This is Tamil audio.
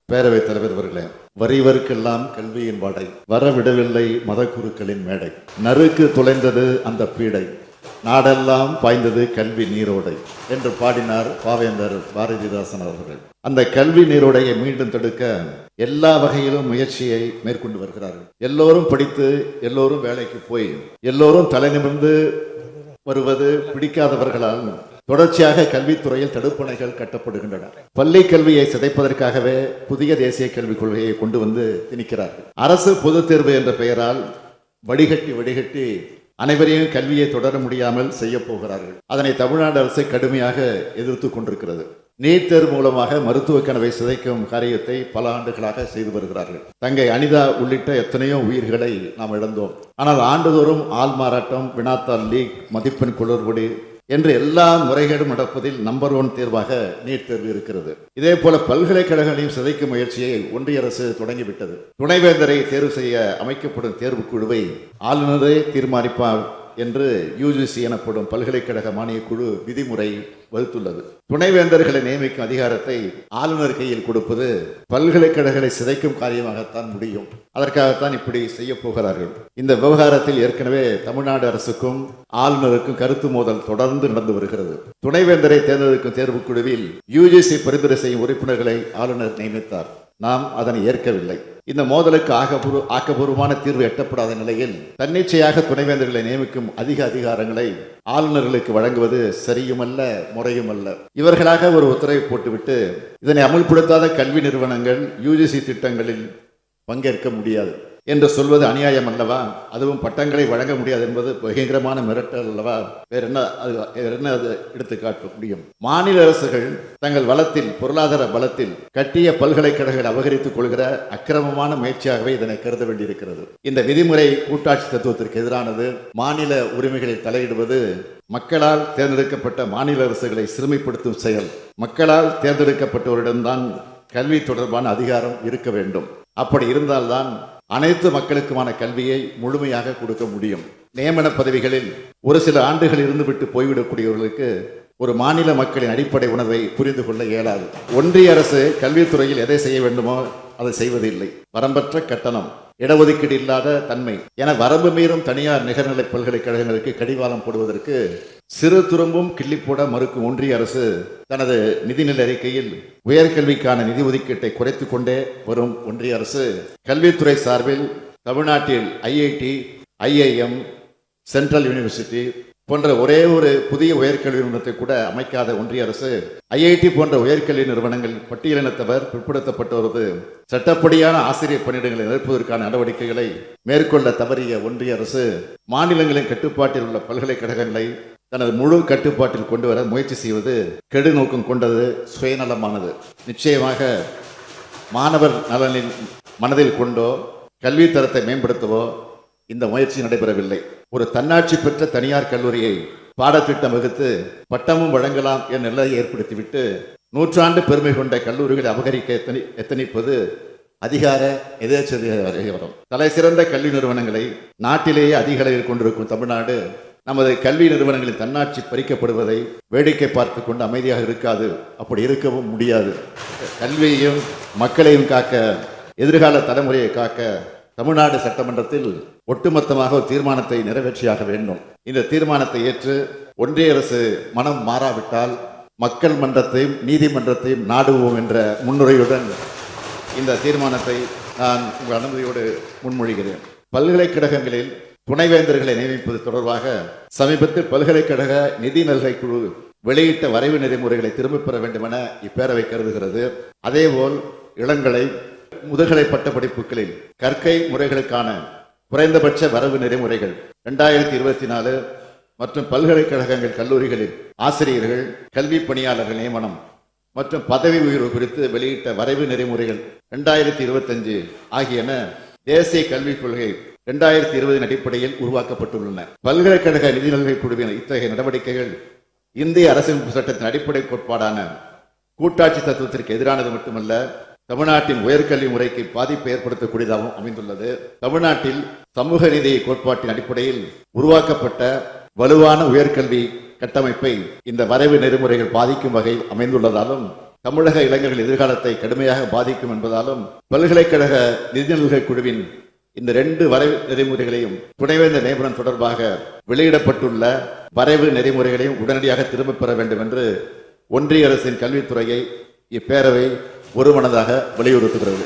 பேரவைத் தலைவர் அவர்களே, வறியவர்க்கெல்லாம் கல்வியின் வாடை, வரவிடவில்லை மதக்குருக்களின் மேடை, நறுக்கு தொலைந்தது அந்த பீடை, நாடெல்லாம் பாய்ந்தது கல்வி நீரோடை என்று பாடினார் பாவேந்தர் பாரதிதாசன் அவர்கள். அந்த கல்வி நீரோடையை மீண்டும் தடுக்க எல்லா வகையிலும் முயற்சியை மேற்கொண்டு வருகிறார்கள். எல்லோரும் படித்து எல்லோரும் வேலைக்கு போய் எல்லோரும் தலை நிமிர்ந்து வருவது பிடிக்காதவர்களால் தொடர்ச்சியாக கல்வித்துறையில் தடுப்பணைகள் கட்டப்படுகின்றன. பள்ளி கல்வியை சிதைப்பதற்காகவே புதிய தேசிய கல்விக் கொள்கையை கொண்டு வந்து திணிக்கிறார்கள். அரசு பொதுத் தேர்வு என்ற பெயரால் வடிகட்டி அனைவரையும் கல்வியை தொடர முடியாமல் செய்ய போகிறார்கள். அதனை தமிழ்நாடு அரசு கடுமையாக எதிர்த்து கொண்டிருக்கிறது. நீட் தேர்வு மூலமாக மருத்துவ கனவை சிதைக்கும் காரியத்தை பல ஆண்டுகளாக செய்து வருகிறார்கள். தங்கை அனிதா உள்ளிட்ட எத்தனையோ உயிர்களை நாம் இழந்தோம். ஆனால் ஆண்டுதோறும் ஆள் மாறாட்டம், வினாத்தாள் லீக், மதிப்பெண் குளறுபடி என்று எல்லா முறைகேடும் நடப்பதில் நம்பர் 1 தேர்வாக நீட் தேர்வு இருக்கிறது. இதே போல பல்கலைக்கழகங்களையும் சிதைக்கும் முயற்சியை ஒன்றிய அரசு தொடங்கிவிட்டது. துணைவேந்தரை தேர்வு செய்ய அமைக்கப்படும் தேர்வுக்குழுவை ஆளுநரே தீர்மானிப்பார் என்று யுஜிசி எனப்படும் பல்கலைக்கழக மானியக் குழு விதிமுறை வகுத்துள்ளது. துணைவேந்தர்களை நியமிக்கும் அதிகாரத்தை ஆளுநர் கையில் கொடுப்பது பல்கலைக்கழகங்களை சிதைக்கும் காரியமாகத்தான் முடியும். அதற்காகத்தான் இப்படி செய்ய போகிறார்கள். இந்த விவகாரத்தில் ஏற்கனவே தமிழ்நாடு அரசுக்கும் ஆளுநருக்கும் கருத்து மோதல் தொடர்ந்து நடந்து வருகிறது. துணைவேந்தரை தேர்ந்தெடுக்கும் தேர்வுக்குழுவில் யுஜிசி பரிந்துரை செய்யும் உறுப்பினர்களை ஆளுநர் நியமித்தார். நாம் அதனை ஏற்கவில்லை. இந்த மோதலுக்கு ஆக்கப்பூர்வமான தீர்வு எட்டப்படாத நிலையில் தன்னிச்சையாக துணைவேந்தர்களை நியமிக்கும் அதிக அதிகாரங்களை ஆளுநர்களுக்கு வழங்குவது சரியுமல்ல, முறையுமல்ல. இவர்களாக ஒரு உத்தரவை போட்டுவிட்டு இதனை அமுல்படுத்தாத கல்வி நிறுவனங்கள் யுஜிசி திட்டங்களில் பங்கேற்க முடியாது என்று சொல்வது அநியாயம் அல்லவா? அதுவும் பட்டங்களை வழங்க முடியாது என்பது பயங்கரமான மிரட்டல் அல்லவா? வேற என்ன அது எடுத்து காட்ட முடியும்? மாநில அரசுகள் தங்கள் வளத்தில், பொருளாதார பலத்தில் கட்டிய பல்கலைக்கழகங்கள் அபகரித்துக் கொள்கிற அக்கிரமமான முயற்சியாகவே இதனை கருத வேண்டியிருக்கிறது. இந்த விதிமுறை கூட்டாட்சி தத்துவத்திற்கு எதிரானது. மாநில உரிமைகளில் தலையிடுவது மக்களால் தேர்ந்தெடுக்கப்பட்ட மாநில அரசுகளை சிறுமைப்படுத்தும் செயல். மக்களால் தேர்ந்தெடுக்கப்பட்டவரிடம்தான் கல்வி தொடர்பான அதிகாரம் இருக்க வேண்டும். அப்படி இருந்தால்தான் அனைத்து மக்களுக்குமான கல்வியை முழுமையாக கொடுக்க முடியும். நியமன பதவிகளில் ஒரு சில ஆண்டுகள் இருந்துவிட்டு போய்விடக்கூடியவர்களுக்கு ஒரு மாநில மக்களின் அடிப்படை உணர்வை புரிந்து கொள்ள இயலாது. ஒன்றிய அரசு கல்வித்துறையில் எதை செய்ய வேண்டுமோ அதை செய்வதில்லை. வரம்பற்ற கட்டணம், இடஒதுக்கீடு இல்லாத தன்மை என வரம்பு மீறும் தனியார் நிகர்நிலை பல்கலைக்கழகங்களுக்கு கடிவாளம் போடுவதற்கு சிறு துரும்பும் கிள்ளி போட மறுக்கும் ஒன்றிய அரசு தனது நிதிநிலை அறிக்கையில் உயர்கல்விக்கான நிதி ஒதுக்கீட்டை குறைத்து கொண்டே வரும் ஒன்றிய அரசு கல்வித்துறை சார்பில் தமிழ்நாட்டில் ஐஐடி, ஐஐஎம், சென்ட்ரல் யூனிவர்சிட்டி போன்ற ஒரே ஒரு புதிய உயர்கல்வி நிறுவனத்தை கூட அமைக்காத ஒன்றிய அரசு ஐஐடி போன்ற உயர்கல்வி நிறுவனங்கள் பட்டியலினத்தவர், பிற்படுத்தப்பட்டவரது சட்டப்படியான ஆசிரியர் பணியிடங்களை நிரப்புவதற்கான நடவடிக்கைகளை மேற்கொள்ள தவறிய ஒன்றிய அரசு மாநிலங்களின் கட்டுப்பாட்டில் உள்ள பல்கலைக்கழகங்களை தனது முழு கட்டுப்பாட்டில் கொண்டு வர முயற்சி செய்வது கெடு நோக்கம் கொண்டது, சுயநலமானது. நிச்சயமாக மாணவர் நலனின் மனதில் கொண்டோ கல்வி தரத்தை மேம்படுத்தவோ இந்த முயற்சி நடைபெறவில்லை. ஒரு தன்னாட்சி பெற்ற தனியார் கல்லூரியை பாடத்திட்டம் வகுத்து பட்டமும் வழங்கலாம் என்ற நிலையை ஏற்படுத்திவிட்டு நூற்றாண்டு பெருமை கொண்ட கல்லூரிகளை அபகரிக்க எத்தனிப்பது அதிகார எதேச்சதிகாரம். தலை சிறந்த கல்வி நிறுவனங்களை நாட்டிலேயே அதிக அளவில் கொண்டிருக்கும் தமிழ்நாடு நமது கல்வி நிறுவனங்களின் தன்னாட்சி பறிக்கப்படுவதை வேடிக்கை பார்த்து கொண்டு அமைதியாக இருக்காது. அப்படி இருக்கவும் முடியாது. கல்வியையும் மக்களையும் காக்க, எதிர்கால தலைமுறையை காக்க தமிழ்நாடு சட்டமன்றத்தில் ஒட்டுமொத்தமாக ஒரு தீர்மானத்தை நிறைவேற்றியாக வேண்டும். இந்த தீர்மானத்தை ஏற்று ஒன்றிய அரசு மனம் மாறாவிட்டால் மக்கள் மன்றத்தையும் நீதிமன்றத்தையும் நாடுவோம் என்ற முன்னுரையுடன் இந்த தீர்மானத்தை நான் உங்கள் அனுமதியோடு முன்மொழிகிறேன். பல்கலைக்கழகங்களில் துணைவேந்தர்களை நியமிப்பது தொடர்பாக சமீபத்தில் பல்கலைக்கழக நிதி நல்கை குழு வெளியிட்ட வரைவு நெறிமுறைகளை திரும்பப் பெற வேண்டும் என இப்பேரவை கருதுகிறது. அதேபோல் இளங்கலை, முதுகலை பட்ட படிப்புகளில் கற்கை முறைகளுக்கான குறைந்தபட்ச வரவு நெறிமுறைகள் 2024 மற்றும் பல்கலைக்கழகங்கள், கல்லூரிகளில் ஆசிரியர்கள், கல்வி பணியாளர்கள் நியமனம் மற்றும் பதவி உயர்வு குறித்து வெளியிட்ட வரைவு நெறிமுறைகள் 2025 ஆகியன தேசிய கல்விக் கொள்கை 2020 அடிப்படையில் உருவாக்கப்பட்டுள்ளன. பல்கலைக்கழக நிதி நல்கை குழுவின் இத்தகைய நடவடிக்கைகள் இந்திய அரசியலமைப்பு சட்டத்தின் அடிப்படை கோட்பாடான கூட்டாட்சி தத்துவத்திற்கு எதிரானது மட்டுமல்ல, தமிழ்நாட்டின் உயர்கல்வி முறைக்கு பாதிப்பை ஏற்படுத்தக்கூடியதாகவும் அமைந்துள்ளது. தமிழ்நாட்டில் சமூக நீதி கோட்பாட்டின் அடிப்படையில் உருவாக்கப்பட்ட வலுவான உயர்கல்வி கட்டமைப்பை இந்த வரைவு நெறிமுறைகள் பாதிக்கும் வகையில் அமைந்துள்ளதாலும் தமிழக இளைஞர்கள் எதிர்காலத்தை கடுமையாக பாதிக்கும் என்பதாலும் பல்கலைக்கழக நிதிநிலை குழுவின் இந்த 2 வரைவு நெறிமுறைகளையும் துணைவேந்தர் நியமனம் தொடர்பாக வெளியிடப்பட்டுள்ள வரைவு நெறிமுறைகளையும் உடனடியாக திரும்பப் பெற வேண்டும் என்று ஒன்றிய அரசின் கல்வித்துறையை இப்பேரவை ஒருமனதாக வலியுறுத்துகிறது.